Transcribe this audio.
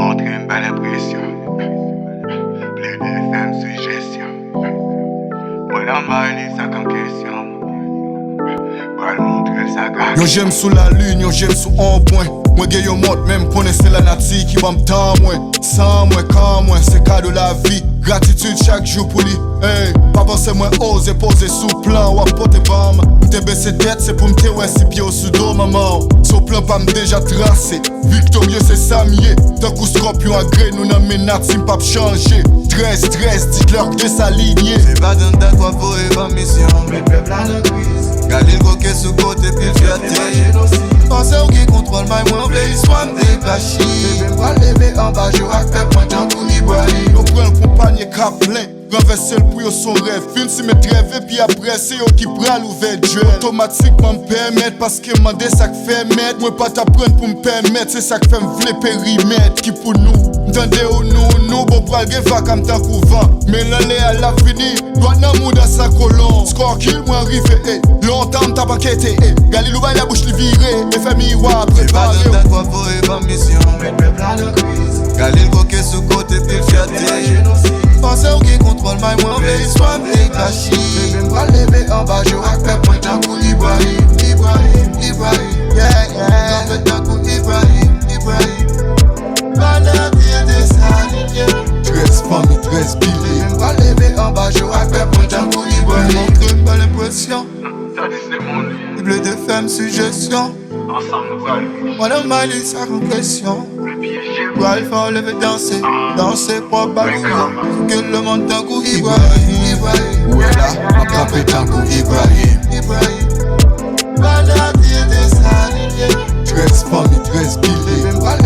Montre une belle impression. Plein de femmes suggestions. Moi, la maille, ça comme question. Pour le montrer sa gagne. Yo j'aime sous la lune, yo j'aime sous un point. Moi gay yo monte même connaissez la nature qui va m'tend moi. Sans moi, quand moi, c'est cadeau la vie. Gratitude chaque jour pour lui. Hey, pas penser moi oser poser sous plan ou à porter bam. M'te baisser tête c'est pour m'te ouais si pied au sous-dos maman. Sous plan pas m'déja tracé. Victorieux c'est Samier. D'un coup scorpion à gré nous n'en menat si m'pap changer. 13, dites-leur que s'aligner. C'est pas d'un date quoi pour évasion mission. Mais peuple à la crise. Gardez le coquet sous côté puis le fierté. Pensez au qui contrôle ma moi v'lait l'histoire m'décacher. Bébé m'bra lever en bas je rack fait moi tant qu'on y boit. Yo prend le compagnie cap plein. Renverser le pour yo son rêve. Fin si me trêve et puis après c'est yo qui prend l'ouverture. Automatiquement m'permettre parce que m'en ça que fait mettre. Moi pas t'apprendre pour m'permettre. C'est ça que fait m'vle périmètre. Qui pour nous, m'tendez ou nous bon pral gen va comme tant couvent. Mais l'année à l'avenir, doit nan mou dans sa colonne. Score kill moi arrivé, longtemps m't'a pas quitté, Galilou ba la bouche li viré. Et fait miroir C'est pas préparé. d'un date quoi pour évasion mission. Mais peuple à la crise. Gardez le coquet sous côté puis le fierté. Pensez au qui contrôle ma moi v'lait l'histoire m'décacher. Bébé m'bra lever en bas je rack fait moi tant qu'on y boit. Ibrahim, yeah. Fait tant qu'on Ibrahim. Pendant bien des salines. 13 familles, 13 billets. Bébé m'bra lever en bas je rack fait moi tant qu'on Ibrahim. Montre une belle impression. Ça dit c'est mon lit. Bleu de femmes suggestion. Ensemble nous allons. Moi la maille ça comme question. Le pied j'ai Pour il faut lever danser pour ballon. Que le monde d'un coup Ibrahim. Où est là, ma propre tango Ibrahim. Pendant bien des salines. 13 familles, 13 billets. Bébé m'bra